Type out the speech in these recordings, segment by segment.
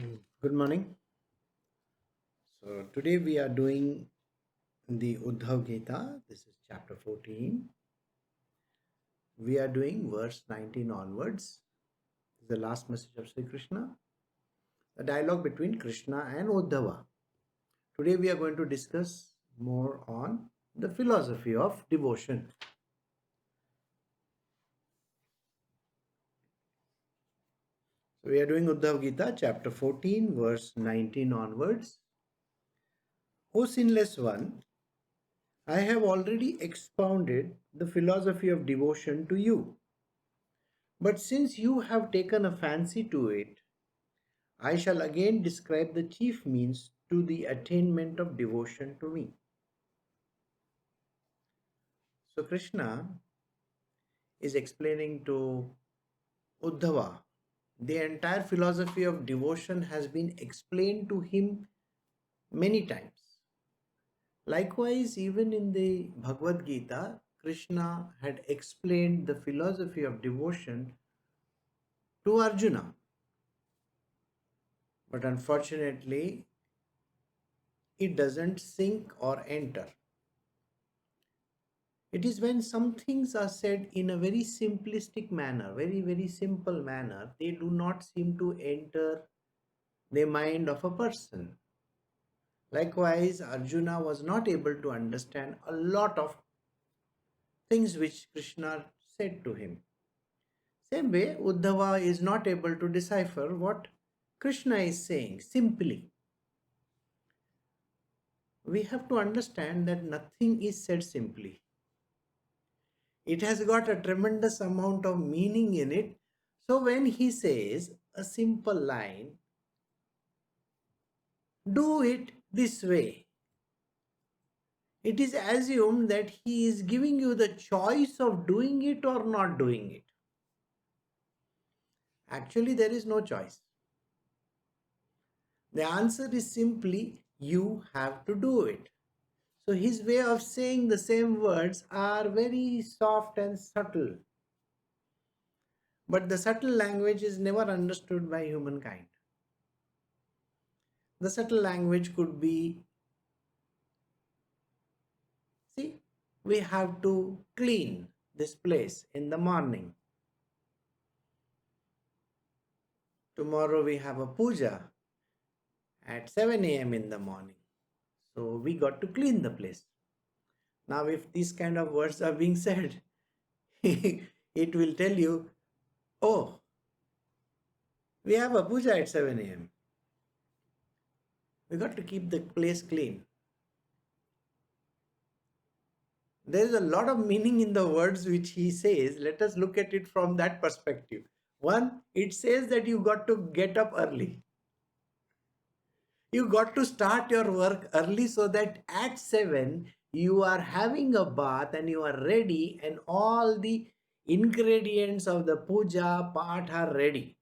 Good morning. So today we are doing the Uddhav Gita. This is chapter 14. We are doing verse 19 onwards. This is the last message of Sri Krishna, the dialogue between Krishna and Uddhava. Today we are going to discuss more on the philosophy of devotion. So we are doing Uddhav Gita, chapter 14, verse 19 onwards. O sinless one, I have already expounded the philosophy of devotion to you. But since you have taken a fancy to it, I shall again describe the chief means to the attainment of devotion to me. So Krishna is explaining to Uddhava. The entire philosophy of devotion has been explained to him many times. Likewise, even in the Bhagavad Gita, Krishna had explained the philosophy of devotion to Arjuna. But unfortunately, it doesn't sink or enter. It is when some things are said in a very simplistic manner, very simple manner, they do not seem to enter the mind of a person. Likewise, Arjuna was not able to understand a lot of things which Krishna said to him. Same way, Uddhava is not able to decipher what Krishna is saying simply. We have to understand that nothing is said simply. It has got a tremendous amount of meaning in it. So when he says a simple line, do it this way, it is assumed that he is giving you the choice of doing it or not doing it. Actually, there is no choice. The answer is simply you have to do it. So his way of saying the same words are very soft and subtle. But the subtle language is never understood by humankind. The subtle language could be, see, we have to clean this place in the morning. Tomorrow we have a puja at 7 a.m. in the morning. So we got to clean the place. Now, if these kind of words are being said, it will tell you, oh, we have a puja at 7 a.m. We got to keep the place clean. There is a lot of meaning in the words which he says. Let us look at it from that perspective. One, it says that you got to get up early. You got to start your work early so that at 7 you are having a bath and you are ready and all the ingredients of the puja part are ready.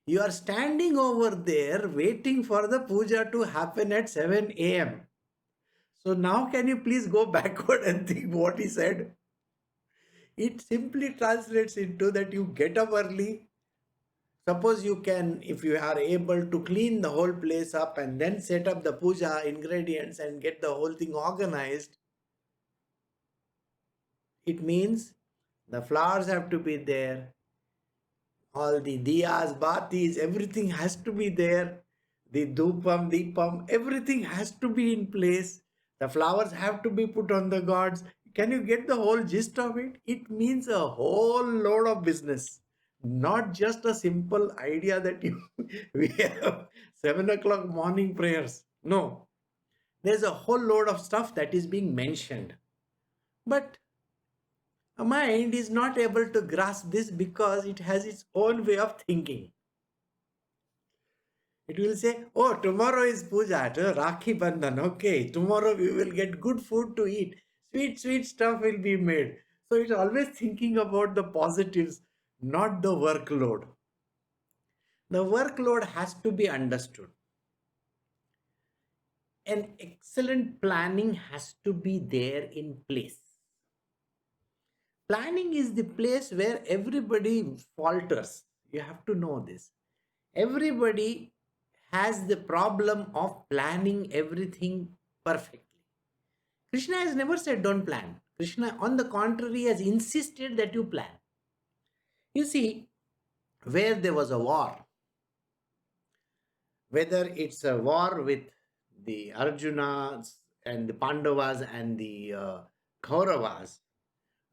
You are standing over there waiting for the puja to happen at 7 a.m. So now can you please go backward and think what he said? It simply translates into that you get up early. Suppose you can, if you are able to clean the whole place up and then set up the puja ingredients and get the whole thing organized, it means the flowers have to be there, all the diyas, batis, everything has to be there, the dhupam, deepam, everything has to be in place. The flowers have to be put on the gods. Can you get the whole gist of it? It means a whole load of business, not just a simple idea that you we have 7 o'clock morning prayers. No, there's a whole load of stuff that is being mentioned. But a mind is not able to grasp this because it has its own way of thinking. It will say, oh, tomorrow is puja, Rakhi Bandhan. Okay, tomorrow we will get good food to eat. Sweet stuff will be made. So it's always thinking about the positives, not the workload. The workload has to be understood. An excellent planning has to be there in place. Planning is the place where everybody falters. You have to know this. Everybody has the problem of planning everything perfectly. Krishna has never said don't plan. Krishna, on the contrary, has insisted that you plan. You see, where there was a war, whether it's a war with the Arjunas and the Pandavas and the Kauravas,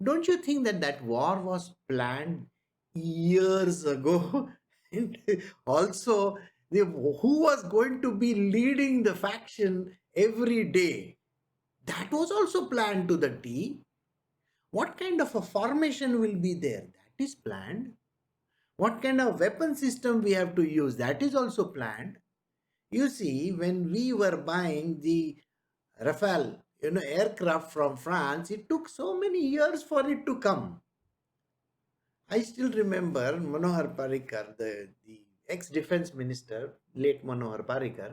don't you think that that war was planned years ago? And also, who was going to be leading the faction every day? That was also planned to the T. What kind of a formation will be there? That is planned. What kind of weapon system we have to use? That is also planned. You see, when we were buying the Rafale, aircraft from France, it took so many years for it to come. I still remember Manohar Parrikar, the ex-defense minister, late Manohar Parrikar.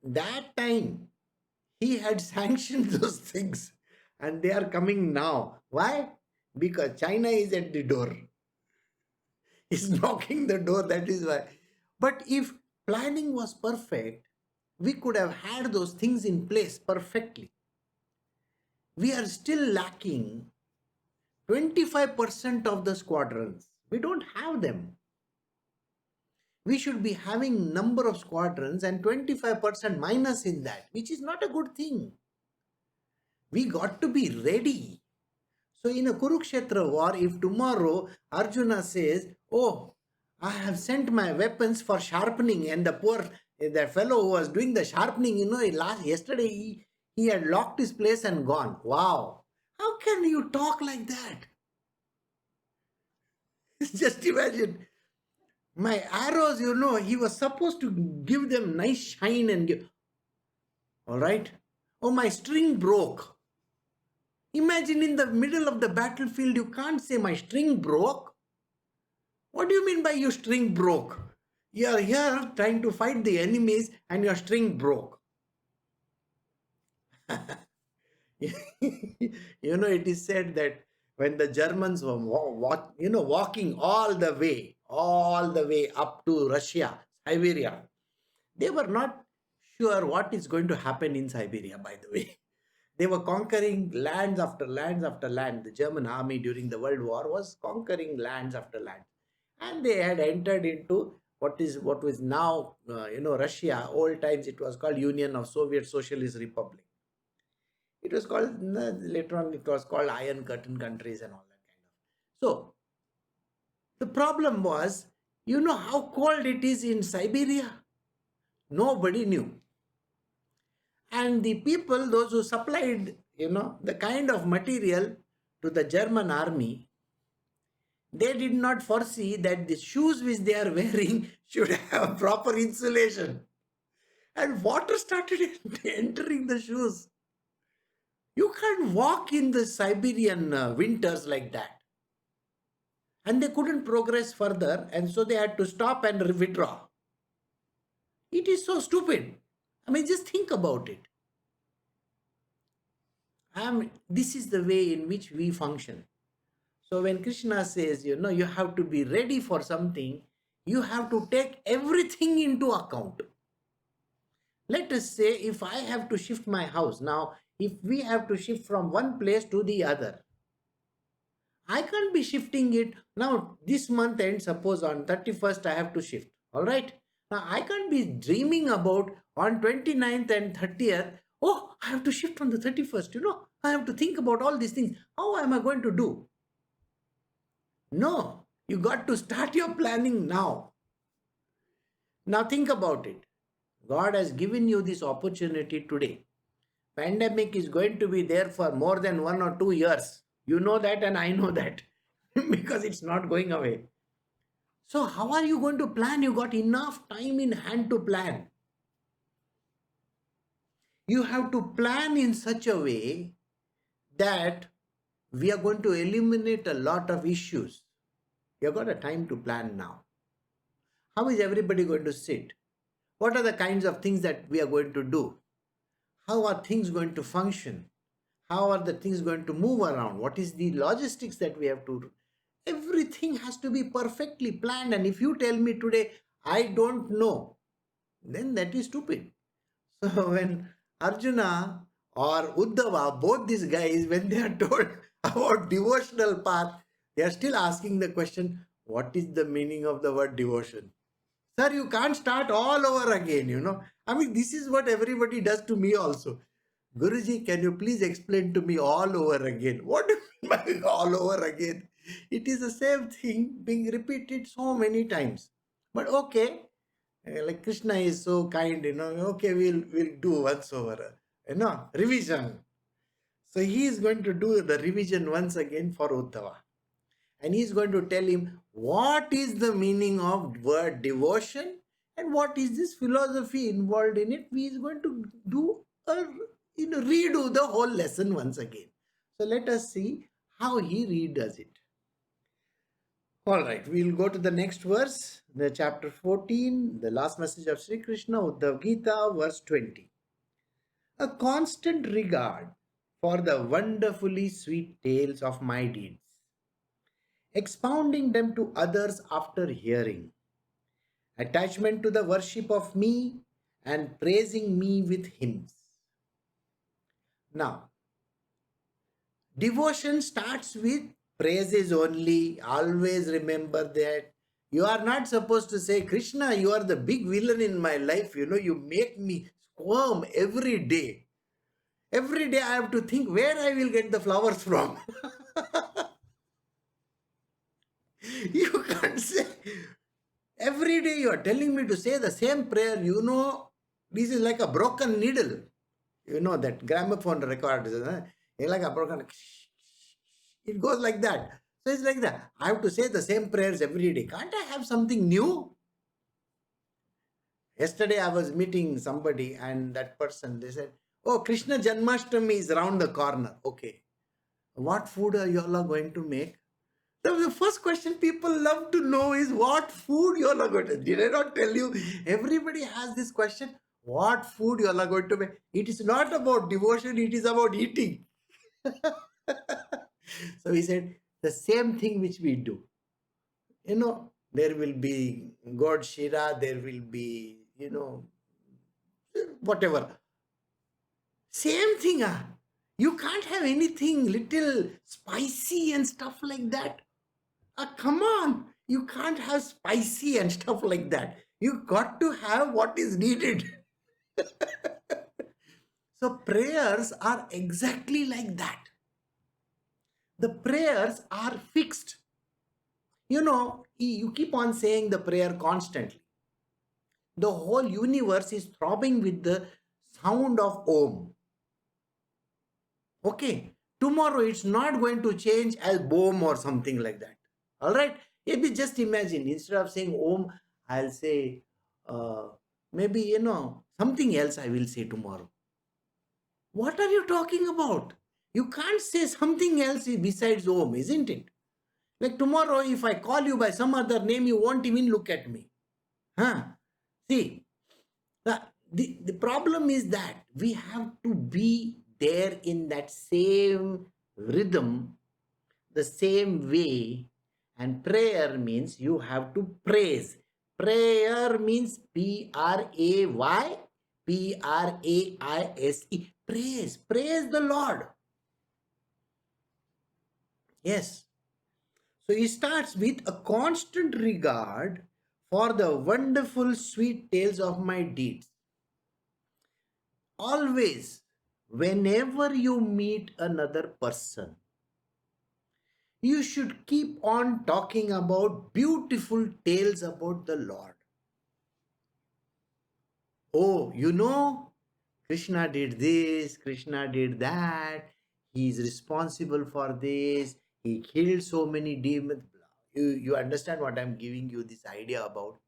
That time, he had sanctioned those things and they are coming now. Why? Because China is at the door. He's knocking the door, that is why. But if planning was perfect, we could have had those things in place perfectly. We are still lacking 25% of the squadrons. We don't have them. We should be having number of squadrons and 25% minus in that, which is not a good thing. We got to be ready. So in a Kurukshetra war, if tomorrow Arjuna says, oh, I have sent my weapons for sharpening, and the fellow who was doing the sharpening, yesterday he had locked his place and gone. Wow. How can you talk like that? Just imagine. My arrows, he was supposed to give them nice shine and give. All right. Oh, my string broke. Imagine in the middle of the battlefield, you can't say my string broke. What do you mean by your string broke? You are here trying to fight the enemies and your string broke. It is said that when the Germans were walking all the way up to Russia, Siberia, they were not sure what is going to happen in Siberia, by the way. They were conquering lands after lands after land. The German army during the World War was conquering lands after land. And they had entered into what was now, Russia. Old times it was called Union of Soviet Socialist Republic. It was called, later on it was called Iron Curtain countries and all that kind of. So, the problem was, you know how cold it is in Siberia? Nobody knew. And the people, those who supplied, the kind of material to the German army, they did not foresee that the shoes which they are wearing should have proper insulation. And water started entering the shoes. You can't walk in the Siberian winters like that. And they couldn't progress further, and so they had to stop and withdraw. It is so stupid. I mean, just think about it. This is the way in which we function. So when Krishna says, you have to be ready for something, you have to take everything into account. Let us say if I have to shift my house. Now, if we have to shift from one place to the other, I can't be shifting it. Now, this month end, suppose on 31st I have to shift. All right. Now, I can't be dreaming about on 29th and 30th. Oh, I have to shift on the 31st. I have to think about all these things. How am I going to do? No, you got to start your planning now. Now think about it. God has given you this opportunity today. Pandemic is going to be there for more than 1 or 2 years. You know that and I know that because it's not going away. So how are you going to plan? You got enough time in hand to plan. You have to plan in such a way that we are going to eliminate a lot of issues. You've got a time to plan now. How is everybody going to sit? What are the kinds of things that we are going to do? How are things going to function? How are the things going to move around? What is the logistics that we have to do? Everything has to be perfectly planned. And if you tell me today, I don't know, then that is stupid. So when Arjuna or Uddhava, both these guys, when they are told about devotional path, they are still asking the question, what is the meaning of the word devotion? Sir, you can't start all over again. I mean, this is what everybody does to me also. Guruji, can you please explain to me all over again? What do you mean by all over again? It is the same thing being repeated so many times. But okay, like Krishna is so kind. Okay, we'll do once over, revision. So he is going to do the revision once again for Uddhava. And he is going to tell him what is the meaning of word devotion and what is this philosophy involved in it. He is going to do redo the whole lesson once again. So let us see how he redoes it. All right, we'll go to the next verse, the chapter 14, the last message of Sri Krishna, Uddhav Gita, verse 20. A constant regard for the wonderfully sweet tales of my deeds, expounding them to others after hearing, attachment to the worship of me, and praising me with hymns. Now, devotion starts with praises only. Always remember that. You are not supposed to say, Krishna, you are the big villain in my life. You make me squirm every day. Every day I have to think where I will get the flowers from. You can't say. Every day you are telling me to say the same prayer. This is like a broken needle. That gramophone record is like a broken. It goes like that. So it's like that. I have to say the same prayers every day. Can't I have something new? Yesterday I was meeting somebody and that person, they said, oh, Krishna Janmashtami is around the corner. Okay. What food are you all going to make? The first question people love to know is what food you all are going to. Did I not tell you? Everybody has this question. What food you all are going to make? It is not about devotion. It is about eating. So he said, the same thing which we do. There will be God Shira, there will be, whatever. Same thing. You can't have anything little spicy and stuff like that. Come on. You can't have spicy and stuff like that. You got to have what is needed. So prayers are exactly like that. The prayers are fixed. You keep on saying the prayer constantly. The whole universe is throbbing with the sound of Om. Okay, tomorrow it's not going to change as Boom or something like that. All right, maybe just imagine, instead of saying Om, I'll say maybe something else I will say tomorrow. What are you talking about? You can't say something else besides Om, isn't it? Like tomorrow, if I call you by some other name, you won't even look at me. See, the problem is that we have to be there in that same rhythm, the same way. And prayer means you have to praise. Prayer means P-R-A-Y, P-R-A-I-S-E. Praise. Praise the Lord. Yes. So he starts with a constant regard for the wonderful sweet tales of my deeds. Always, whenever you meet another person, you should keep on talking about beautiful tales about the Lord. Oh, Krishna did this, Krishna did that, he is responsible for this, he killed so many demons. You understand what I'm giving you this idea about?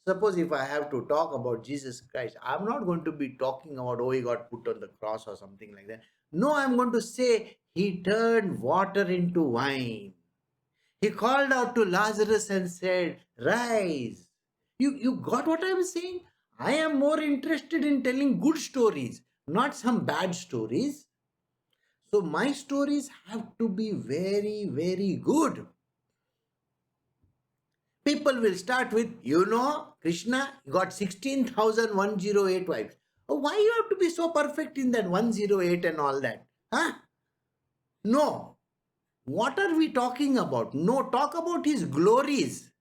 Suppose if I have to talk about Jesus Christ, I'm not going to be talking about, oh, he got put on the cross or something like that. No, I'm going to say, he turned water into wine. He called out to Lazarus and said, rise. You got what I'm saying? I am more interested in telling good stories, not some bad stories. So my stories have to be very, very good. People will start with, Krishna got 16,108 wives. Oh, why you have to be so perfect in that 108 and all that? Huh? No. What are we talking about? No, talk about his glories.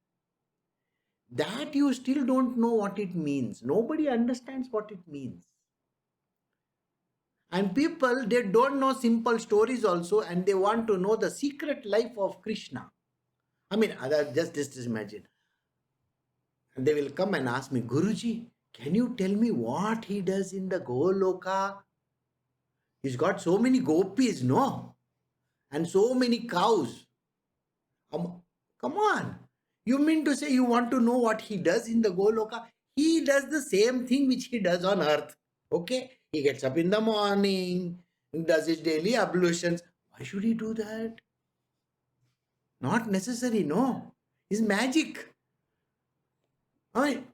That you still don't know what it means. Nobody understands what it means. And people, they don't know simple stories also, and they want to know the secret life of Krishna. I mean, just imagine. And they will come and ask me, Guruji, can you tell me what he does in the Goloka? He's got so many gopis, no? And so many cows. Come on. You mean to say you want to know what he does in the Goloka? He does the same thing which he does on earth. Okay? He gets up in the morning, does his daily ablutions. Why should he do that? Not necessary, no. It's magic.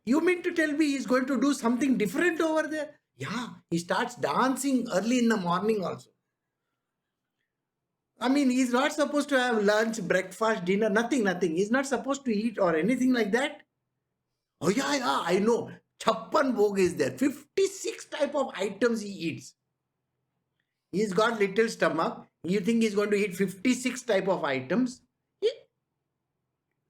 You mean to tell me he's going to do something different over there? Yeah, he starts dancing early in the morning also. I mean, he's not supposed to have lunch, breakfast, dinner, nothing. He's not supposed to eat or anything like that. Oh, yeah, I know. Chappan Bhog is there. 56 type of items he eats. He's got little stomach. You think he's going to eat 56 type of items?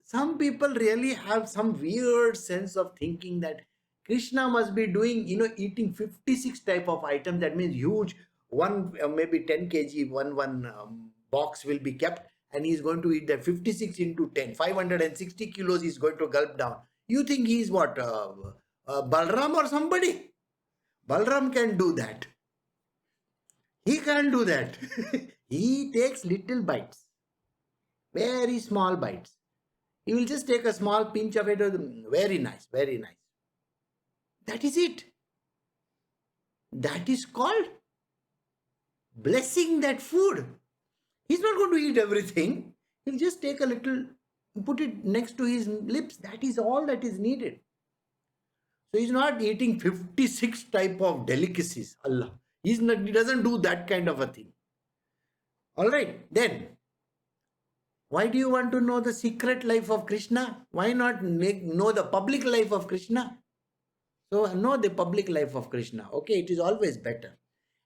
Some people really have some weird sense of thinking that Krishna must be doing, eating 56 type of items. That means huge, one maybe 10 kg, one box will be kept, and he's going to eat that 56 into 10, 560 kilos he's going to gulp down. You think he's what, Balram or somebody? Balram can do that. He can't do that. He takes little bites, very small bites. He will just take a small pinch of it. Very nice, very nice. That is it. That is called blessing that food. He's not going to eat everything. He'll just take a little, put it next to his lips. That is all that is needed. So he's not eating 56 type of delicacies. Allah. He doesn't do that kind of a thing. All right, then. Why do you want to know the secret life of Krishna? Why not know the public life of Krishna? So know the public life of Krishna. Okay, it is always better.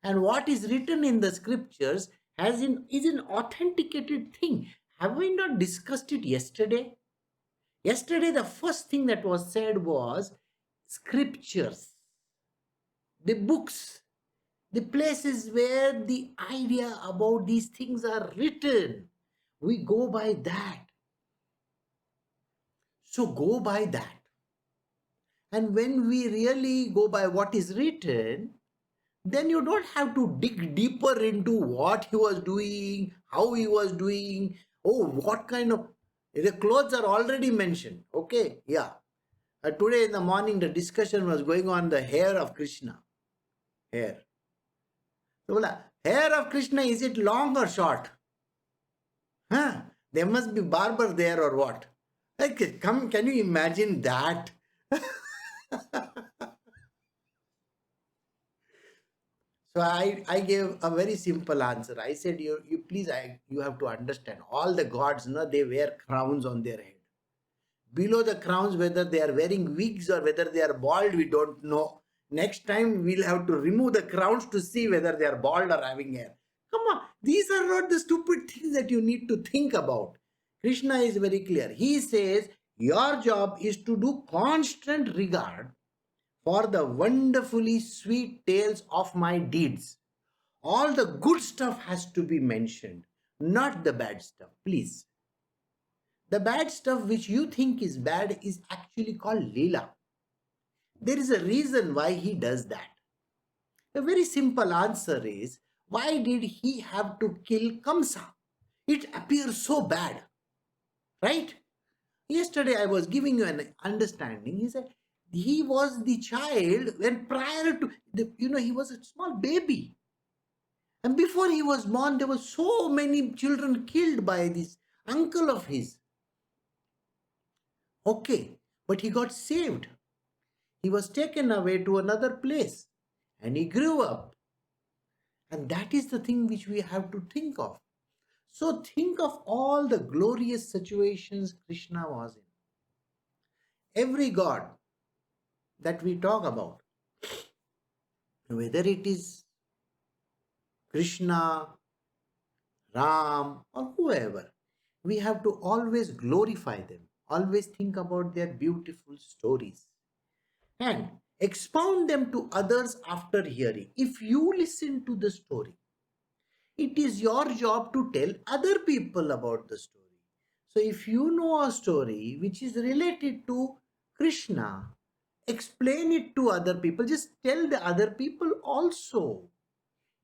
And what is written in the scriptures is an authenticated thing. Have we not discussed it yesterday? Yesterday, the first thing that was said was scriptures, the books, the places where the idea about these things are written. We go by that. So go by that. And when we really go by what is written, then you don't have to dig deeper into what he was doing, how he was doing, what kind of... The clothes are already mentioned. Okay, yeah. Today in the morning, the discussion was going on the hair of Krishna. Hair. So, hair of Krishna, is it long or short? Huh? There must be barber there or what? Like, can you imagine that? So I gave a very simple answer. I said, you please, you have to understand, all the gods, they wear crowns on their head. Below the crowns, whether they are wearing wigs or whether they are bald, we don't know. Next time, we'll have to remove the crowns to see whether they are bald or having hair. Come on, these are not the stupid things that you need to think about. Krishna is very clear. He says, your job is to do constant regard for the wonderfully sweet tales of my deeds. All the good stuff has to be mentioned, not the bad stuff, please. The bad stuff which you think is bad is actually called Leela. There is a reason why he does that. A very simple answer is, why did he have to kill Kamsa? It appears so bad, right? Yesterday I was giving you an understanding. He said he was the child when prior to, he was a small baby. And before he was born, there were so many children killed by this uncle of his. Okay, but he got saved. He was taken away to another place and he grew up. And that is the thing which we have to think of. So think of all the glorious situations Krishna was in. Every God that we talk about, whether it is Krishna, Ram, or whoever, we have to always glorify them, always think about their beautiful stories, and expound them to others after hearing. If you listen to the story, it is your job to tell other people about the story. So, if you know a story which is related to Krishna, explain it to other people. Just tell the other people also.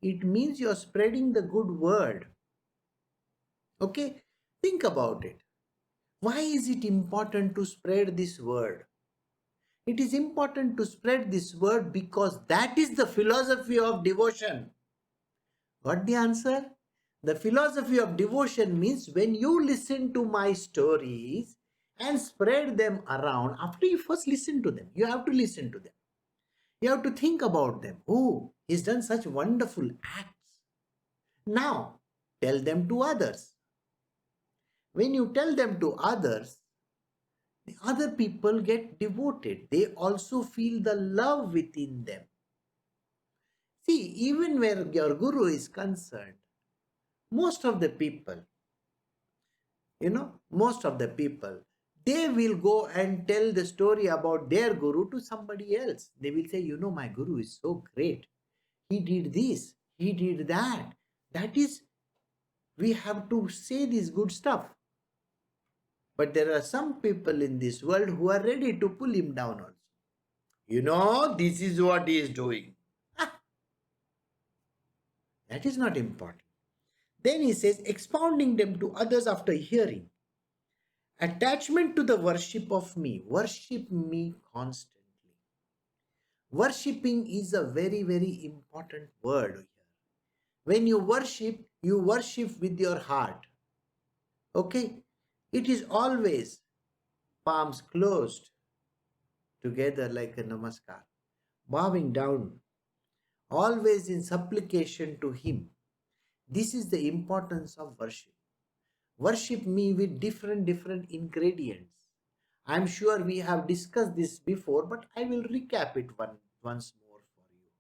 It means you're spreading the good word. Okay? Think about it. Why is it important to spread this word? It is important to spread this word because that is the philosophy of devotion. Got the answer? The philosophy of devotion means when you listen to my stories and spread them around, after you first listen to them, you have to listen to them. You have to think about them. Oh, he's done such wonderful acts. Now, tell them to others. When you tell them to others, the other people get devoted. They also feel the love within them. See, even where your guru is concerned, most of the people, most of the people, they will go and tell the story about their guru to somebody else. They will say, my guru is so great. He did this, he did that. That is, we have to say this good stuff. But there are some people in this world who are ready to pull him down also. This is what he is doing. That is not important. Then he says, expounding them to others after hearing. Attachment to the worship of me. Worship me constantly. Worshipping is a very, very important word here. When you worship with your heart. Okay? It is always palms closed together like a namaskar, bowing down, always in supplication to him. This is the importance of worship. Worship me with different ingredients. I'm sure we have discussed this before, but I will recap it once more for you.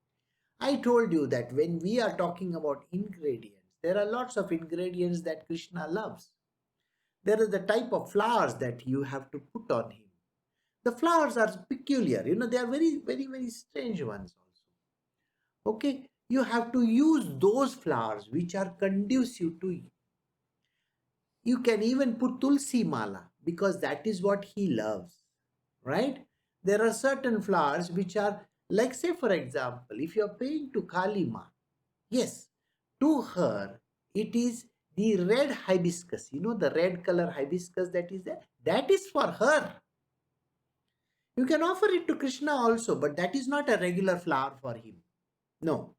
I told you that when we are talking about ingredients, there are lots of ingredients that Krishna loves. There is the type of flowers that you have to put on him. The flowers are peculiar, they are very, very, very strange ones also. Okay, you have to use those flowers which are conducive to you. You can even put tulsi mala because that is what he loves, right? There are certain flowers which are, like, say for example, if you are praying to Kali Ma, yes, to her it is the red hibiscus, the red color hibiscus that is there, that is for her. You can offer it to Krishna also, but that is not a regular flower for him. No.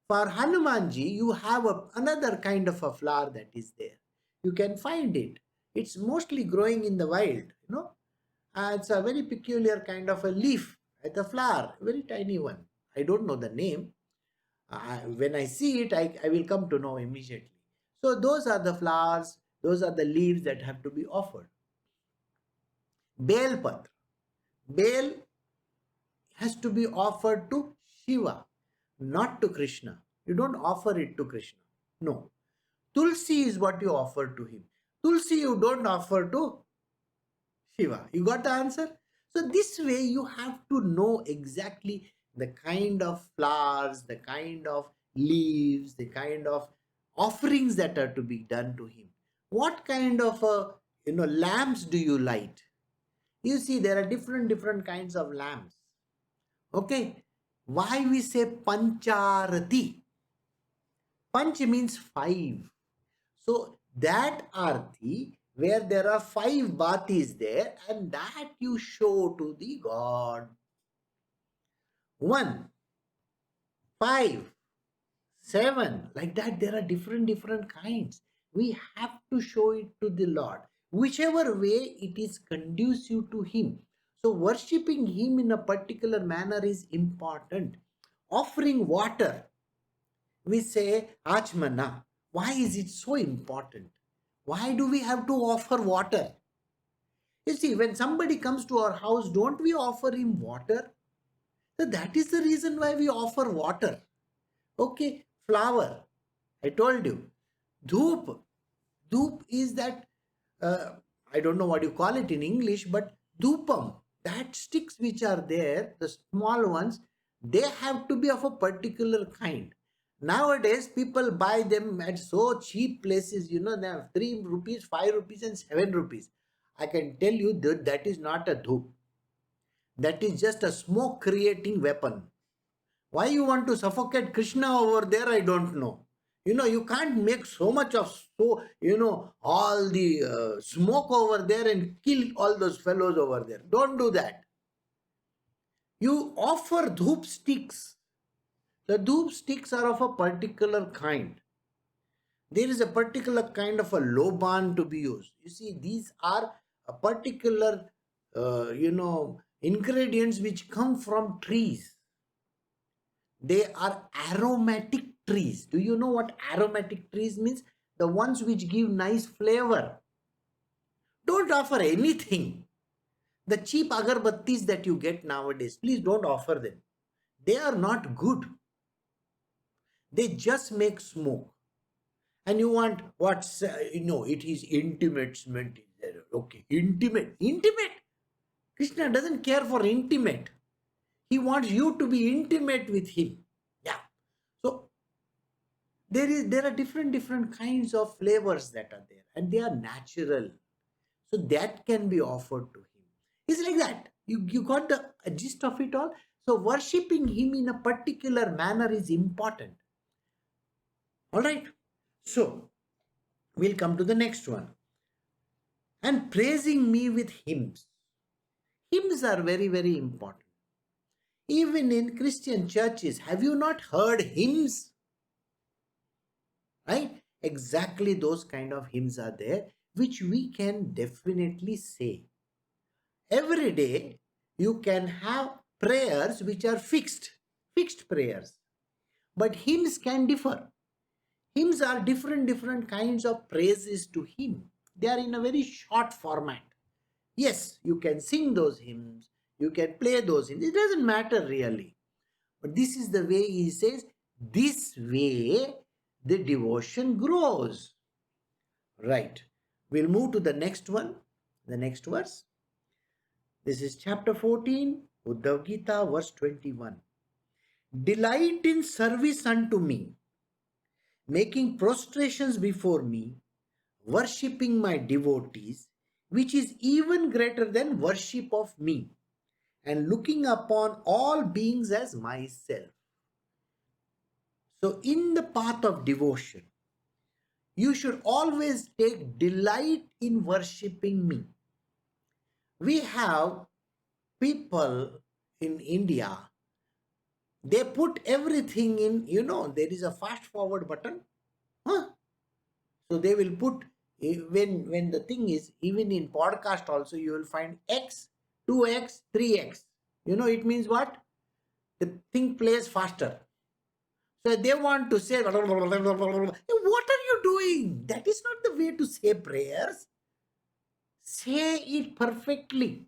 For Hanumanji, you have another kind of a flower that is there. You can find it. It's mostly growing in the wild, it's a very peculiar kind of a leaf, like a flower, very tiny one. I don't know the name. When I see it, I will come to know immediately. So those are the flowers, those are the leaves that have to be offered. Bel Patra. Bel has to be offered to Shiva, not to Krishna. You don't offer it to Krishna. No. Tulsi is what you offer to him. Tulsi you don't offer to Shiva. You got the answer? So this way you have to know exactly the kind of flowers, the kind of leaves, the kind of offerings that are to be done to him. What kind of lamps do you light? You see, there are different kinds of lamps. Okay, why we say pancharati? Panch means 5. So that arti where there are 5 batis there, and that you show to the God. 1, 5, 7, like that there are different kinds. We have to show it to the Lord. Whichever way it is conducive to him. So worshipping him in a particular manner is important. Offering water, we say Achmana. Why is it so important? Why do we have to offer water? You see, when somebody comes to our house, don't we offer him water? So that is the reason why we offer water. Okay, flower. I told you. Dhoop. Dhoop is that, uh, I don't know what you call it in English, but dhoopam. That sticks which are there, the small ones, they have to be of a particular kind. Nowadays, people buy them at so cheap places, they have 3 rupees, 5 rupees, and 7 rupees. I can tell you that that is not a dhoop. That is just a smoke creating weapon. Why you want to suffocate Krishna over there, I don't know. You can't make so much of all the smoke over there and kill all those fellows over there. Don't do that. You offer dhoop sticks. The dhoop sticks are of a particular kind. There is a particular kind of a loban to be used. You see, these are a particular, ingredients which come from trees. They are aromatic trees. Do you know what aromatic trees means? The ones which give nice flavor. Don't offer anything. The cheap agarbattis that you get nowadays, please don't offer them. They are not good. They just make smoke. And you want what's, it is intimate cement. Okay, intimate. Intimate. Krishna doesn't care for intimate. He wants you to be intimate with him. Yeah. So there are different kinds of flavors that are there, and they are natural. So that can be offered to him. It's like that. You got the gist of it all. So worshipping him in a particular manner is important. All right. So we'll come to the next one. And praising me with hymns. Hymns are very, very important. Even in Christian churches, have you not heard hymns? Right? Exactly those kind of hymns are there, which we can definitely say. Every day, you can have prayers which are fixed prayers. But hymns can differ. Hymns are different kinds of praises to him. They are in a very short format. Yes, you can sing those hymns, you can play those hymns. It doesn't matter really. But this is the way he says, this way the devotion grows. Right. We'll move to the next one, the next verse. This is chapter 14, Uddhav Gita, verse 21. Delight in service unto me, making prostrations before me, worshipping my devotees, which is even greater than worship of me, and looking upon all beings as myself. So, in the path of devotion, you should always take delight in worshipping me. We have people in India, they put everything in, there is a fast forward button. So they will put, when the thing is, even in podcast also, you will find X, 2X, 3X. It means what? The thing plays faster. So they want to say, what are you doing? That is not the way to say prayers. Say it perfectly.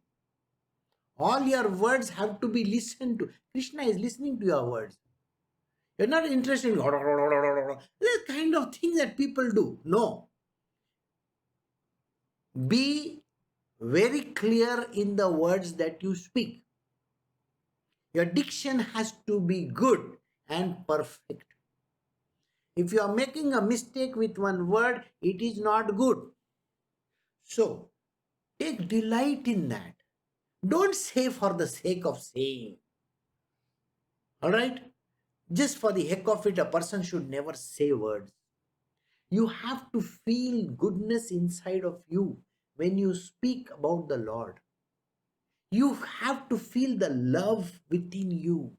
All your words have to be listened to. Krishna is listening to your words. You're not interested in the kind of thing that people do. No. Be very clear in the words that you speak. Your diction has to be good and perfect. If you are making a mistake with one word, it is not good. So, take delight in that. Don't say for the sake of saying. Alright? Just for the heck of it, a person should never say words. You have to feel goodness inside of you when you speak about the Lord. You have to feel the love within you.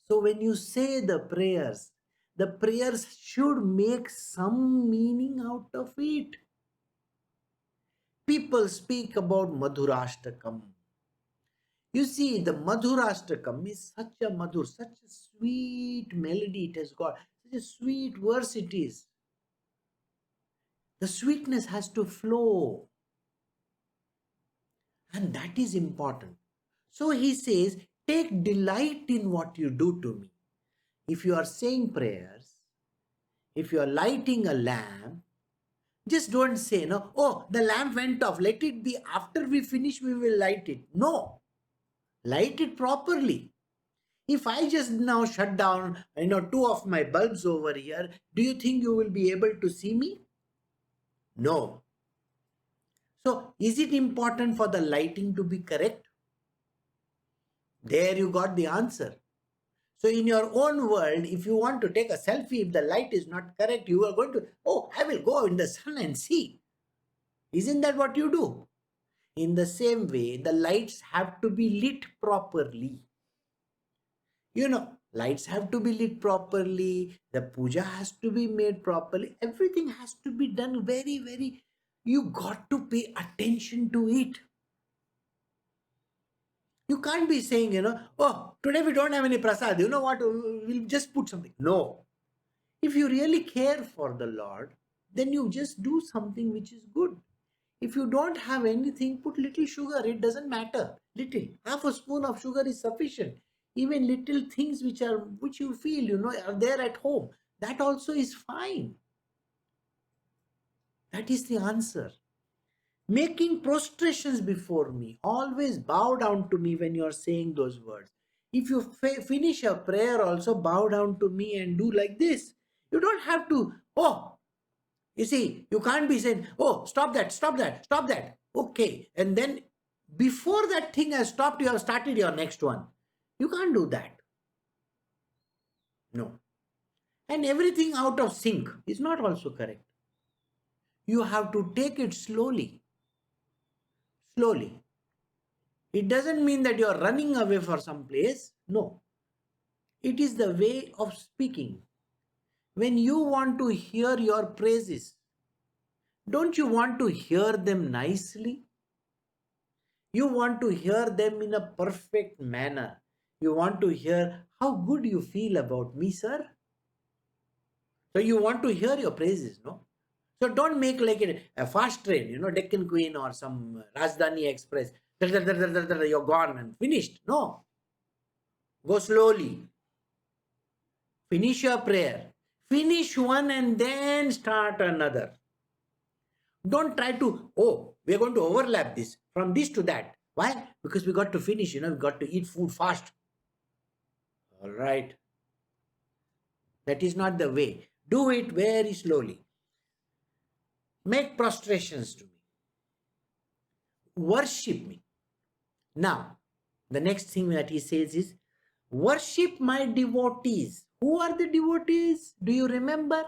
So when you say the prayers should make some meaning out of it. People speak about Madhurashtakam. You see, the Madhurashtakam is such a sweet melody it has got, such a sweet verse it is. The sweetness has to flow. And that is important. So he says, take delight in what you do to me. If you are saying prayers, if you are lighting a lamp, just don't say, no, oh, the lamp went off. Let it be. After we finish, we will light it. No, light it properly. If I just now shut down, two of my bulbs over here, do you think you will be able to see me? No. So, is it important for the lighting to be correct? There you got the answer. So, in your own world, if you want to take a selfie, if the light is not correct, you are going to, oh, I will go in the sun and see. Isn't that what you do? In the same way, the lights have to be lit properly. Lights have to be lit properly, the puja has to be made properly, everything has to be done very, very, you got to pay attention to it. You can't be saying, oh, today we don't have any prasad, you know what, we'll just put something. No. If you really care for the Lord, then you just do something which is good. If you don't have anything, put little sugar, it doesn't matter. Little, half a spoon of sugar is sufficient. Even little things which you feel, are there at home, that also is fine. That is the answer. Making prostrations before me, always bow down to me when you are saying those words. If you finish a prayer, also bow down to me and do like this. You don't have to, you see, you can't be saying, oh, stop that, stop that, stop that. Okay. And then before that thing has stopped, you have started your next one. You can't do that. No. And everything out of sync is not also correct. You have to take it slowly. Slowly. It doesn't mean that you are running away for some place. No. It is the way of speaking. When you want to hear your praises, don't you want to hear them nicely? You want to hear them in a perfect manner. You want to hear how good you feel about me, sir. So you want to hear your praises, no? So don't make like a fast train, Deccan Queen or some Rajdhani Express. You're gone and finished. No. Go slowly. Finish your prayer. Finish one and then start another. Don't try to, we're going to overlap this from this to that. Why? Because we got to finish, we got to eat food fast. All right. That is not the way. Do it very slowly. Make prostrations to me. Worship me. Now, the next thing that he says is, worship my devotees. Who are the devotees? Do you remember?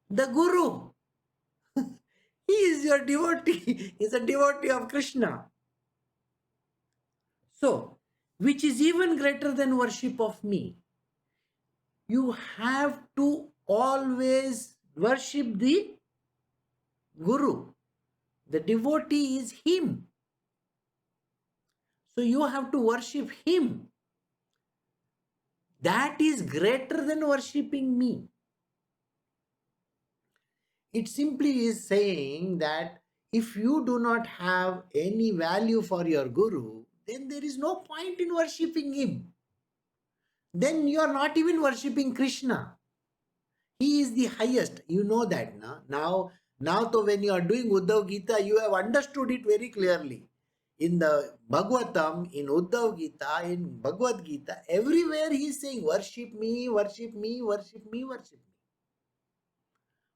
The Guru. He is your devotee. He is a devotee of Krishna. So, which is even greater than worship of me. You have to always worship the Guru. The devotee is him. So you have to worship him. That is greater than worshipping me. It simply is saying that if you do not have any value for your Guru, then there is no point in worshipping him. Then you are not even worshipping Krishna. He is the highest. You know that now. Now, so when you are doing Uddhav Gita, you have understood it very clearly. In the Bhagavatam, in Uddhav Gita, in Bhagavad Gita, everywhere he is saying, worship me, worship me, worship me, worship me.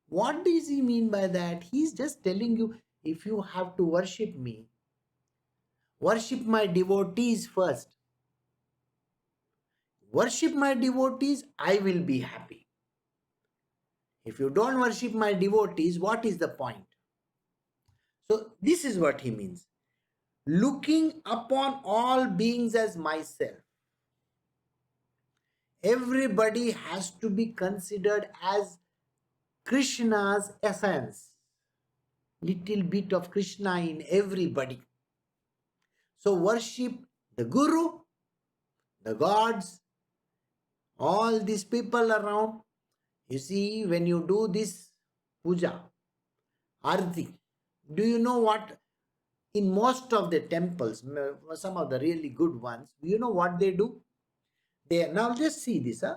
What does he mean by that? He is just telling you, if you have to worship me, worship my devotees first. Worship my devotees, I will be happy. If you don't worship my devotees, what is the point? So this is what he means. Looking upon all beings as myself. Everybody has to be considered as Krishna's essence. Little bit of Krishna in everybody. So worship the Guru, the gods, all these people around. You see, when you do this puja, arti, do you know what In most of the temples, some of the really good ones, you know what they do? They now just see this, huh?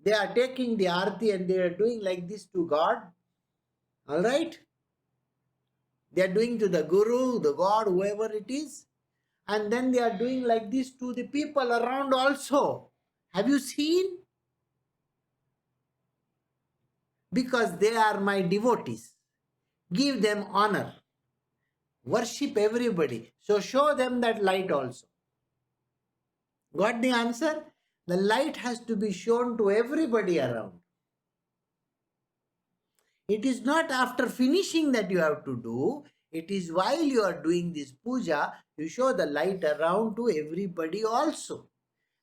They are taking the arti and they are doing like this to God. All right? They are doing to the Guru, the God, whoever it is. And then they are doing like this to the people around also. Have you seen? Because they are my devotees. Give them honor. Worship everybody. So show them that light also. Got the answer? The light has to be shown to everybody around. It is not after finishing that you have to do. It is while you are doing this puja, you show the light around to everybody also.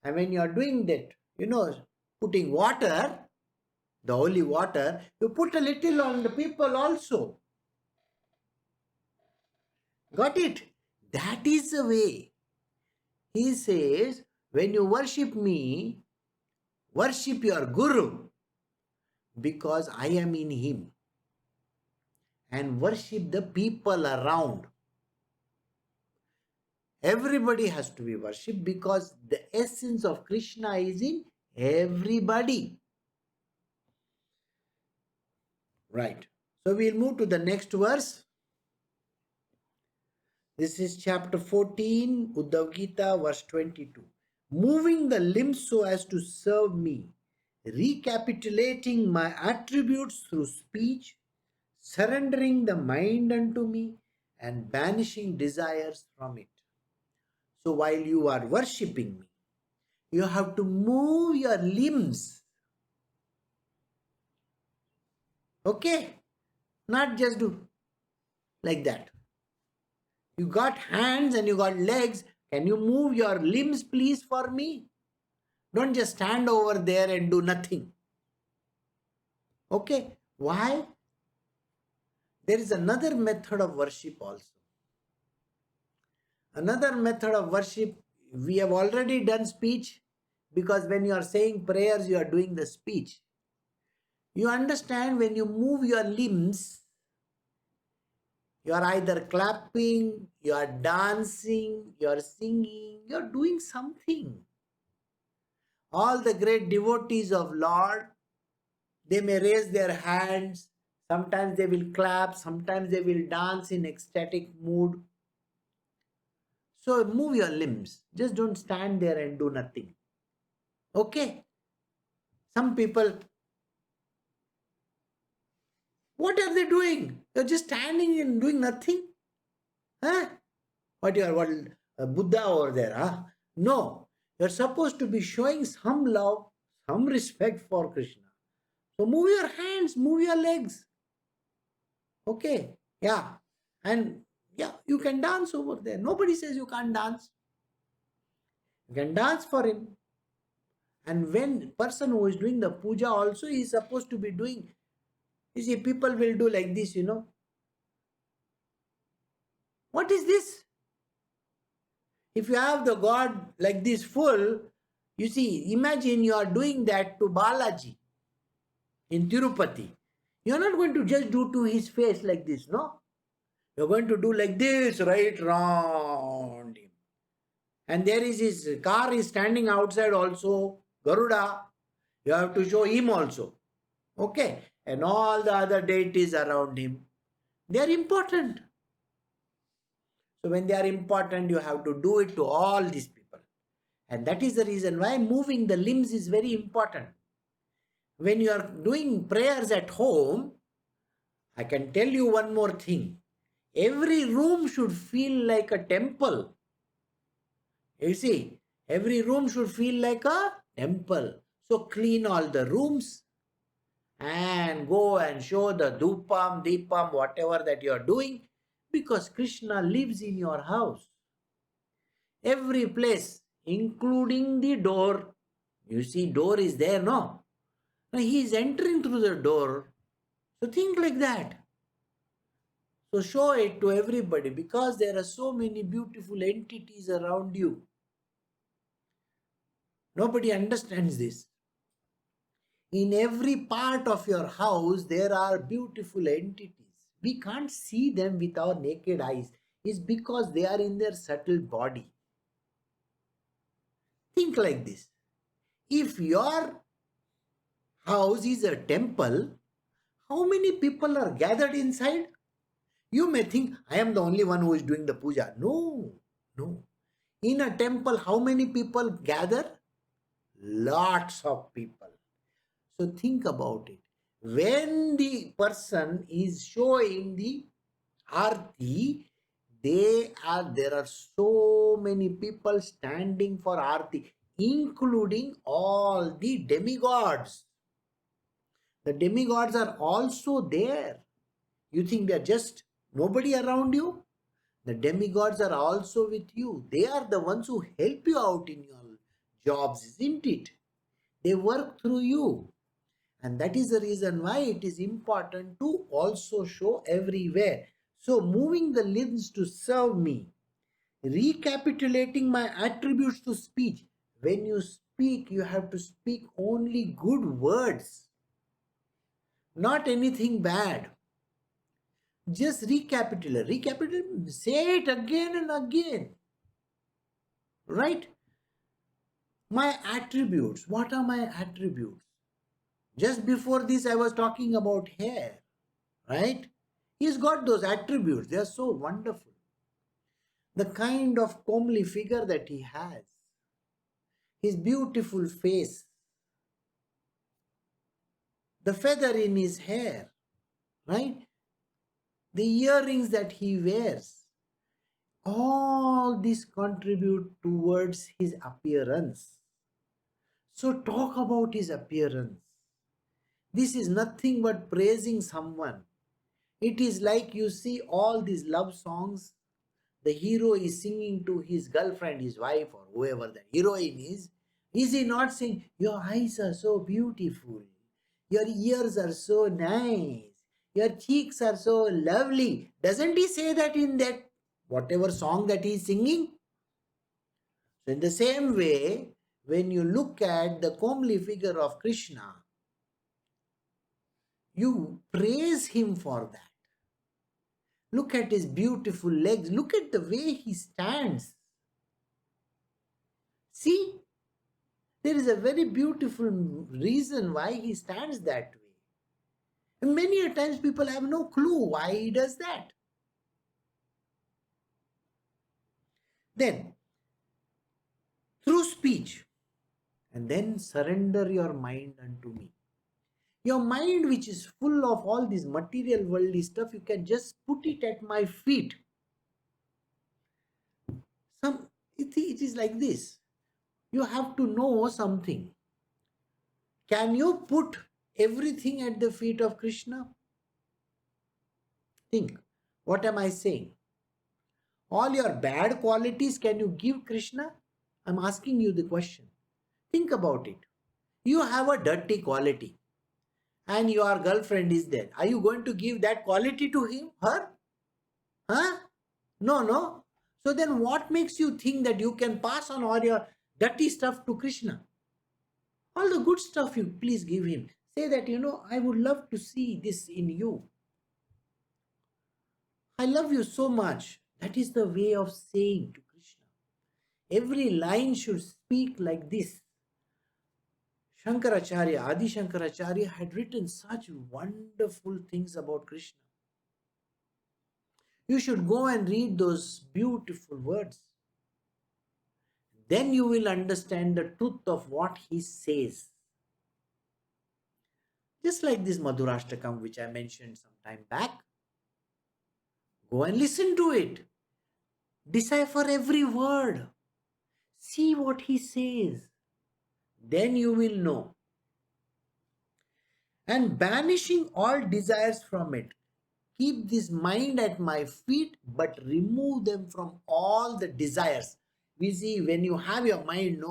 And when you are doing that, putting water, the holy water, you put a little on the people also. Got it? That is the way. He says, when you worship me, worship your Guru because I am in him. And worship the people around. Everybody has to be worshipped because the essence of Krishna is in everybody. Right. So we'll move to the next verse. This is chapter 14, Uddhav Gita, verse 22. Moving the limbs so as to serve me, recapitulating my attributes through speech, surrendering the mind unto me, and banishing desires from it. So while you are worshipping me, you have to move your limbs. Okay? Not just do like that. You got hands and you got legs. Can you move your limbs, please, for me? Don't just stand over there and do nothing. Okay? Why? There is another method of worship also. Another method of worship, we have already done speech, because when you are saying prayers, you are doing the speech. You understand, when you move your limbs, you are either clapping, you are dancing, you are singing, you are doing something. All the great devotees of Lord, they may raise their hands, sometimes they will clap, sometimes they will dance in ecstatic mood. So move your limbs. Just don't stand there and do nothing. Okay? Some people, what are they doing? They're just standing and doing nothing. Huh? What you are, what, Buddha over there? Huh? No. You're supposed to be showing some love, some respect for Krishna. So move your hands, move your legs. Okay? Yeah. And yeah, you can dance over there. Nobody says you can't dance. You can dance for him. And when person who is doing the puja also is supposed to be doing, you see, people will do like this, What is this? If you have the God like this full, you see, imagine you are doing that to Balaji in Tirupati. You are not going to just do to his face like this, no? You are going to do like this right round him. And there is his car is standing outside also, Garuda. You have to show him also. Okay? And all the other deities around him. They are important. So when they are important, you have to do it to all these people. And that is the reason why moving the limbs is very important. When you are doing prayers at home, I can tell you one more thing. Every room should feel like a temple. You see, every room should feel like a temple. So clean all the rooms and go and show the dhupam, deepam, whatever that you are doing, because Krishna lives in your house. Every place, including the door. You see, door is there, no? Now he is entering through the door. So think like that. So show it to everybody, because there are so many beautiful entities around you. Nobody understands this. In every part of your house, there are beautiful entities. We can't see them with our naked eyes. is because they are in their subtle body. Think like this. If your house is a temple, how many people are gathered inside? You may think, I am the only one who is doing the puja. No, no. In a temple, how many people gather? Lots of people. So think about it. When the person is showing the arti, there are so many people standing for arti, including all the demigods. The demigods are also there. You think they are just nobody around you? The demigods are also with you. They are the ones who help you out in your jobs, isn't it? They work through you. And that is the reason why it is important to also show everywhere. So, moving the limbs to serve me, recapitulating my attributes to speech. When you speak, you have to speak only good words, not anything bad. Just recapitulate, say it again and again. Right? My attributes. What are my attributes? Just before this, I was talking about hair. Right? He's got those attributes. They are so wonderful. The kind of comely figure that he has, his beautiful face, the feather in his hair, right? The earrings that he wears, all these contribute towards his appearance. So talk about his appearance. This is nothing but praising someone. It is like you see all these love songs. The hero is singing to his girlfriend, his wife, or whoever the heroine is. Is he not saying, your eyes are so beautiful, your ears are so nice, your cheeks are so lovely? Doesn't he say that in that whatever song that he is singing? So in the same way, when you look at the comely figure of Krishna, you praise him for that. Look at his beautiful legs. Look at the way he stands. See, there is a very beautiful reason why he stands that way. And many a times people have no clue why he does that. Then, through speech, and then surrender your mind unto me. Your mind, which is full of all this material worldly stuff, you can just put it at my feet. It is like this. You have to know something. Can you put everything at the feet of Krishna? Think, what am I saying? All your bad qualities, can you give Krishna? I'm asking you the question. Think about it. You have a dirty quality and your girlfriend is there. Are you going to give that quality to him, her? Huh? No. So then what makes you think that you can pass on all your dirty stuff to Krishna? All the good stuff you please give him. Say that, I would love to see this in you. I love you so much. That is the way of saying to Krishna. Every line should speak like this. Shankaracharya, Adi Shankaracharya had written such wonderful things about Krishna. You should go and read those beautiful words. Then you will understand the truth of what he says. Just like this Madhurashtakam which I mentioned some time back. Go and listen to it. Decipher every word. See what he says. Then you will know. And banishing all desires from it. Keep this mind at my feet, but remove them from all the desires. We see when you have your mind,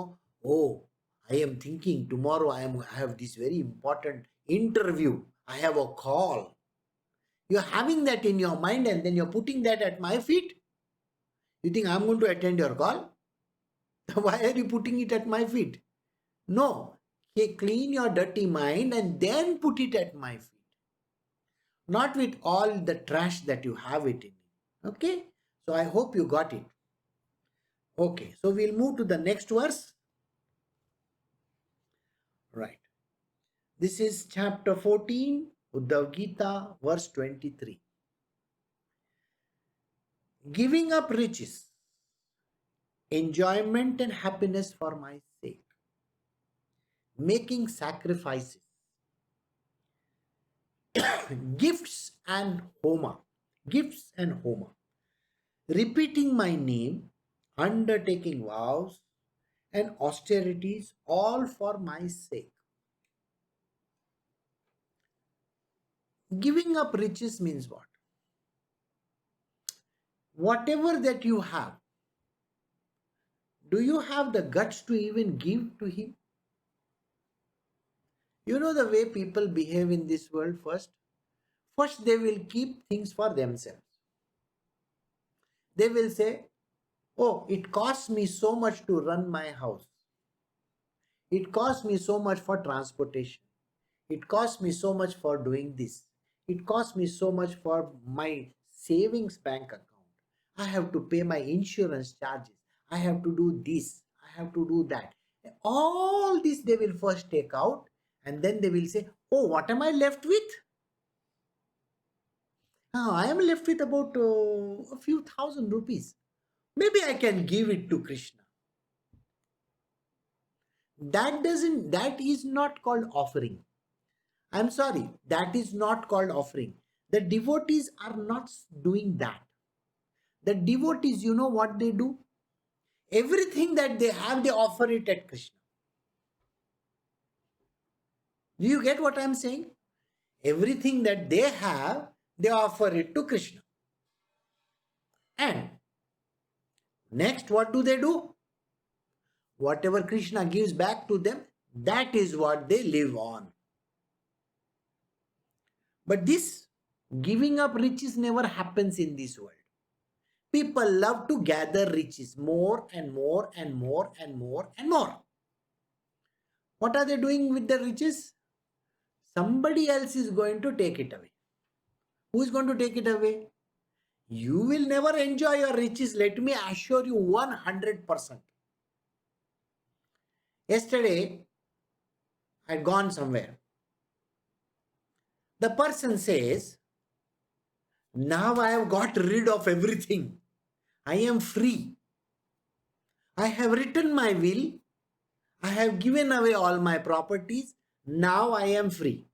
I am thinking tomorrow I have this very important interview. I have a call. You're having that in your mind and then you're putting that at my feet. You think I'm going to attend your call? Why are you putting it at my feet? No. Clean your dirty mind and then put it at my feet. Not with all the trash that you have it in. Okay? So I hope you got it. Okay, so we'll move to the next verse. Right. This is chapter 14, Uddhav Gita, verse 23. Giving up riches, enjoyment and happiness for my sake, making sacrifices, gifts and homa, repeating my name, undertaking vows and austerities, all for my sake. Giving up riches means what? Whatever that you have, do you have the guts to even give to him? You know the way people behave in this world first? First, they will keep things for themselves. They will say, oh, it costs me so much to run my house. It costs me so much for transportation. It costs me so much for doing this. It costs me so much for my savings bank account. I have to pay my insurance charges. I have to do this. I have to do that. All this they will first take out, and then they will say, oh, what am I left with? I am left with about a few thousand rupees. Maybe I can give it to Krishna. That is not called offering. I'm sorry, that is not called offering. The devotees are not doing that. The devotees, you know what they do? Everything that they have, they offer it at Krishna. Do you get what I'm saying? Everything that they have, they offer it to Krishna. And next, what do? Whatever Krishna gives back to them, that is what they live on. But this giving up riches never happens in this world. People love to gather riches more and more and more and more and more. What are they doing with the riches? Somebody else is going to take it away. Who is going to take it away? You will never enjoy your riches, let me assure you 100%. Yesterday, I had gone somewhere. The person says, now I have got rid of everything. I am free. I have written my will. I have given away all my properties. Now I am free.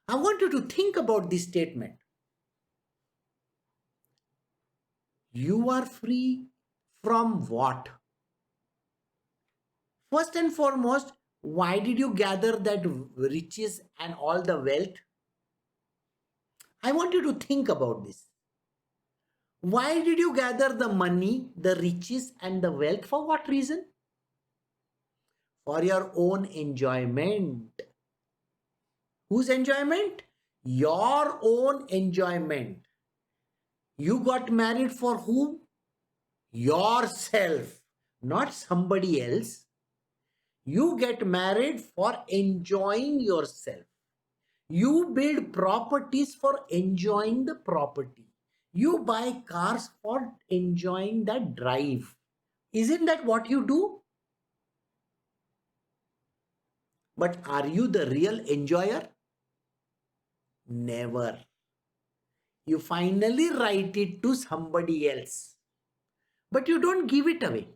I want you to think about this statement. You are free from what? First and foremost, why did you gather that riches and all the wealth? I want you to think about this. Why did you gather the money, the riches and the wealth? For what reason? For your own enjoyment. Whose enjoyment? Your own enjoyment. You got married for whom? Yourself, not somebody else. You get married for enjoying yourself. You build properties for enjoying the property. You buy cars for enjoying that drive. Isn't that what you do? But are you the real enjoyer? Never. You finally write it to somebody else. But you don't give it away.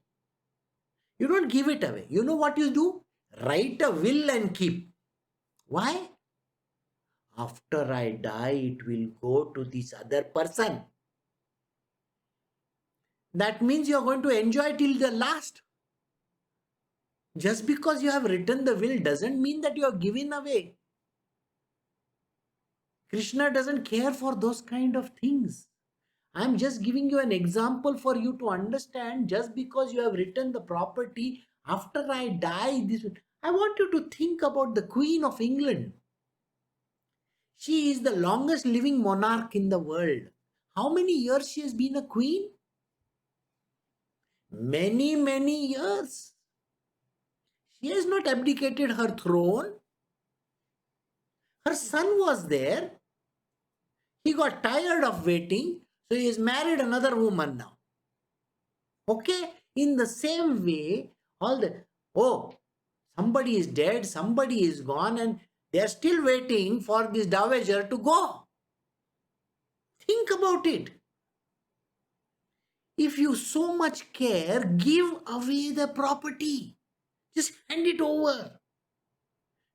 You don't give it away. You know what you do? Write a will and keep. Why? After I die, it will go to this other person. That means you are going to enjoy till the last. Just because you have written the will doesn't mean that you are giving away. Krishna doesn't care for those kind of things. I am just giving you an example for you to understand. Just because you have written the property, after I die, I want you to think about the Queen of England. She is the longest living monarch in the world. How many years she has been a queen? Many, many years. She has not abdicated her throne. Her son was there. He got tired of waiting, so he has married another woman now. Okay? In the same way, oh, somebody is dead, somebody is gone, and they are still waiting for this dowager to go. Think about it. If you so much care, give away the property. Just hand it over.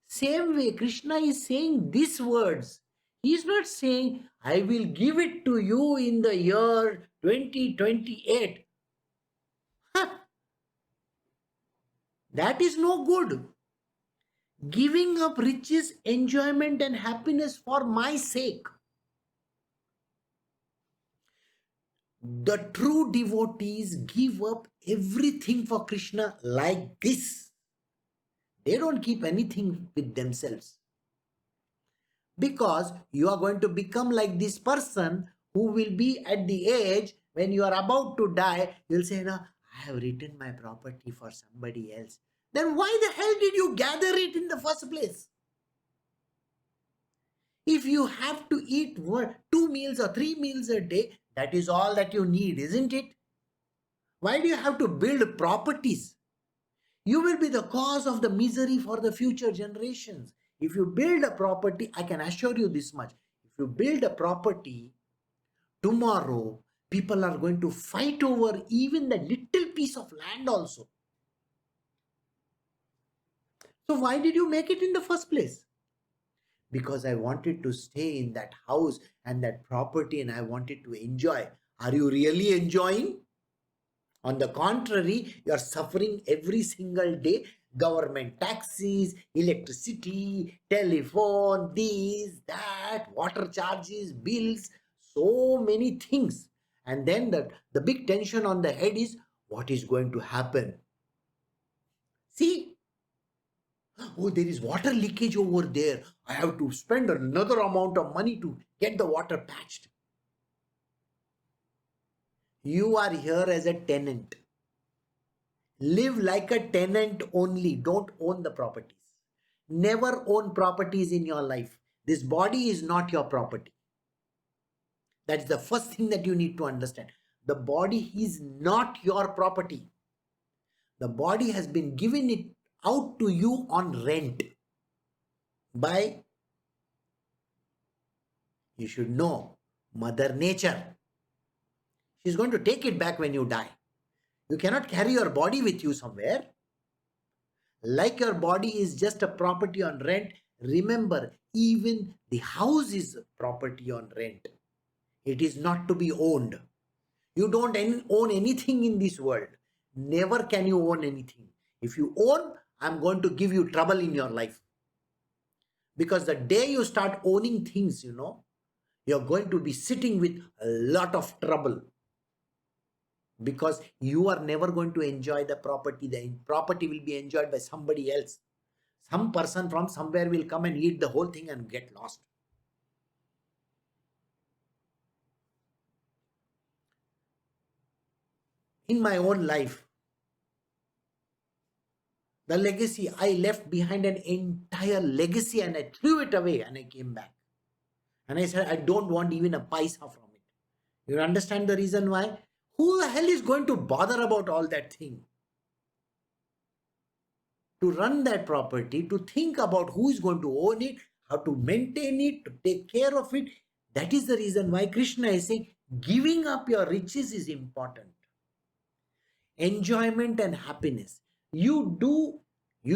Same way, Krishna is saying these words. He is not saying, I will give it to you in the year 2028. Huh, that is no good. Giving up riches, enjoyment, and happiness for my sake. The true devotees give up everything for Krishna like this. They don't keep anything with themselves. Because you are going to become like this person who will be at the age when you are about to die. You'll say, no, I have written my property for somebody else. Then why the hell did you gather it in the first place? If you have to eat 2 meals or 3 meals a day, that is all that you need, isn't it? Why do you have to build properties? You will be the cause of the misery for the future generations. If you build a property, I can assure you this much. If you build a property, tomorrow people are going to fight over even the little piece of land also. So why did you make it in the first place? Because I wanted to stay in that house and that property and I wanted to enjoy. Are you really enjoying? On the contrary, you are suffering every single day. Government taxes, electricity, telephone, this, that, water charges, bills, so many things. And then the big tension on the head is what is going to happen? See, oh, there is water leakage over there. I have to spend another amount of money to get the water patched. You are here as a tenant. Live like a tenant only. Don't own the properties. Never own properties in your life. This body is not your property. That's the first thing that you need to understand. The body is not your property. The body has been given it out to you on rent by, you should know, Mother Nature. She's going to take it back when you die. You cannot carry your body with you somewhere. Like your body is just a property on rent, remember, even the house is property on rent. It is not to be owned. You don't own anything in this world. Never can you own anything. If you own, I'm going to give you trouble in your life. Because the day you start owning things, you're going to be sitting with a lot of trouble. Because you are never going to enjoy the property. The property will be enjoyed by somebody else. Some person from somewhere will come and eat the whole thing and get lost. In my own life, the legacy, I left behind an entire legacy and I threw it away and I came back. And I said, I don't want even a paisa from it. You understand the reason why? Who the hell is going to bother about all that thing? To run that property, to think about who is going to own it, how to maintain it, to take care of it. That is the reason why Krishna is saying giving up your riches is important. Enjoyment and happiness. You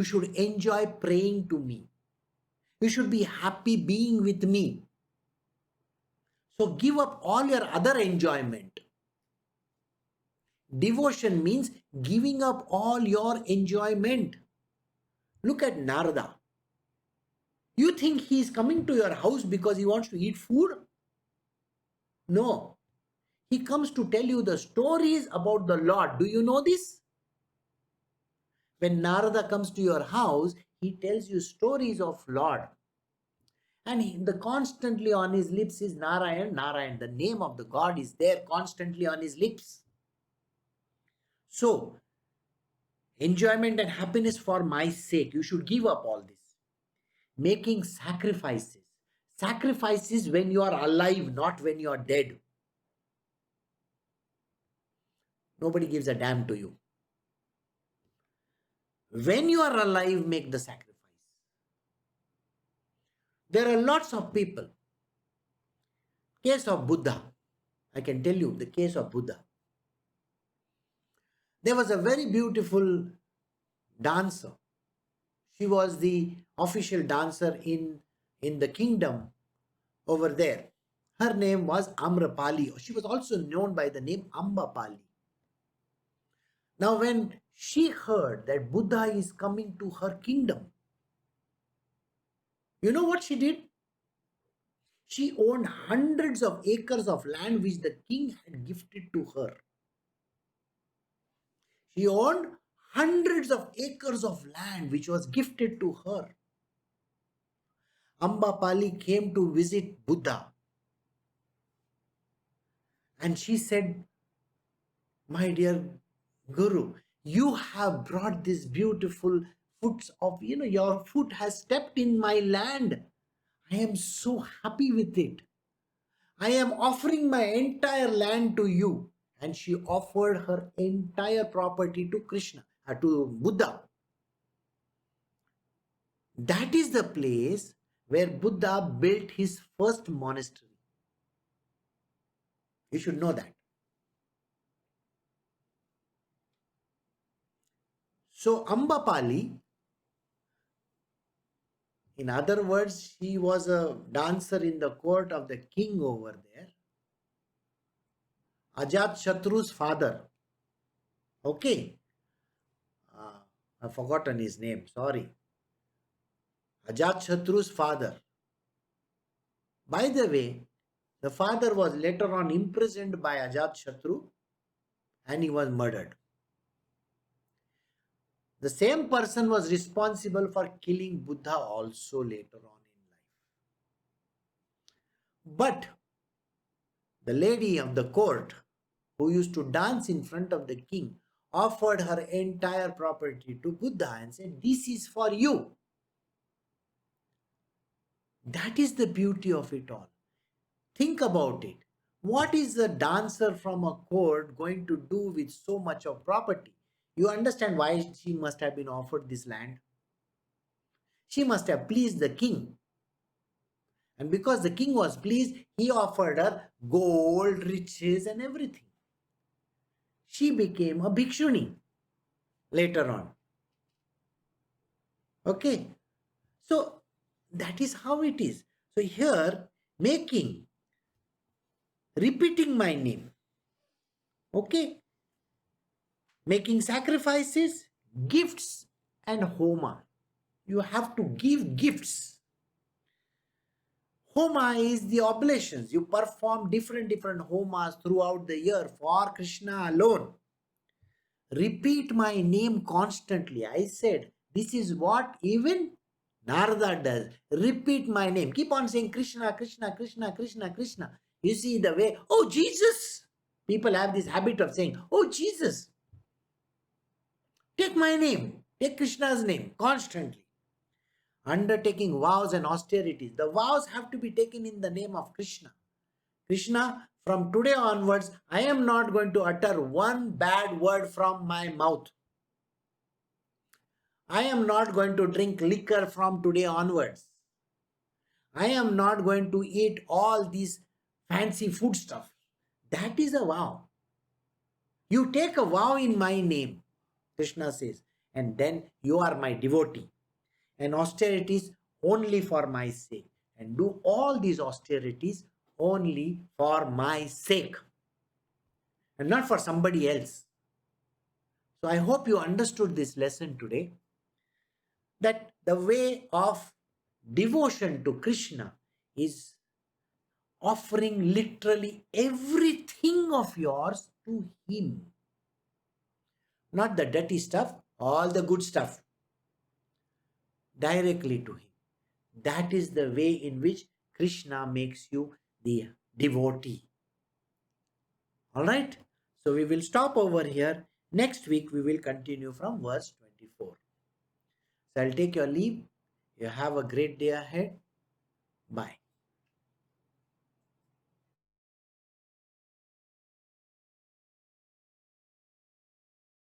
should enjoy praying to me. You should be happy being with me. So give up all your other enjoyment. Devotion means giving up all your enjoyment. Look at Narada. You think he is coming to your house because he wants to eat food? No. He comes to tell you the stories about the Lord. Do you know this? When Narada comes to your house, he tells you stories of Lord. And the constantly on his lips is Narayan, Narayan. The name of the God is there constantly on his lips. So, enjoyment and happiness for my sake. You should give up all this. Making sacrifices. Sacrifices when you are alive, not when you are dead. Nobody gives a damn to you. When you are alive, make the sacrifice. There are lots of people. Case of Buddha. I can tell you the case of Buddha. There was a very beautiful dancer. She was the official dancer in the kingdom over there. Her name was Amrapali. She was also known by the name Ambapali. Now, when she heard that Buddha is coming to her kingdom, you know what she did? She owned hundreds of acres of land which the king had gifted to her. She owned hundreds of acres of land which was gifted to her. Ambapali came to visit Buddha. And she said, my dear Guru, you have brought this beautiful foots of, your foot has stepped in my land. I am so happy with it. I am offering my entire land to you. And she offered her entire property to Krishna, to Buddha. That is the place where Buddha built his first monastery. You should know that. So Ambapali, in other words, she was a dancer in the court of the king over there. Ajat father. Okay. I've forgotten his name. Sorry. Ajat father. By the way, the father was later on imprisoned by Ajat and he was murdered. The same person was responsible for killing Buddha also later on in life. But the lady of the court who used to dance in front of the king offered her entire property to Buddha and said, this is for you. That is the beauty of it all. Think about it. What is a dancer from a court going to do with so much of property? You understand why she must have been offered this land? She must have pleased the king. And because the king was pleased, he offered her gold, riches and everything. She became a bhikshuni later on. Okay. So that is how it is. So here, repeating my name. Okay. Making sacrifices, gifts and homa. You have to give gifts. Homa is the oblations. You perform different homas throughout the year for Krishna alone. Repeat my name constantly. I said, this is what even Narada does. Repeat my name. Keep on saying Krishna, Krishna, Krishna, Krishna, Krishna. You see the way, oh Jesus. People have this habit of saying, oh Jesus. Take my name. Take Krishna's name constantly. Undertaking vows and austerities. The vows have to be taken in the name of Krishna. Krishna, from today onwards, I am not going to utter one bad word from my mouth. I am not going to drink liquor from today onwards. I am not going to eat all these fancy food stuff. That is a vow. You take a vow in my name, Krishna says, and then you are my devotee. And austerities only for my sake. And do all these austerities only for my sake. And not for somebody else. So I hope you understood this lesson today. That the way of devotion to Krishna is offering literally everything of yours to him. Not the dirty stuff, all the good stuff. Directly to him. That is the way in which Krishna makes you the devotee. Alright? So we will stop over here. Next week we will continue from verse 24. So I'll take your leave. You have a great day ahead. Bye.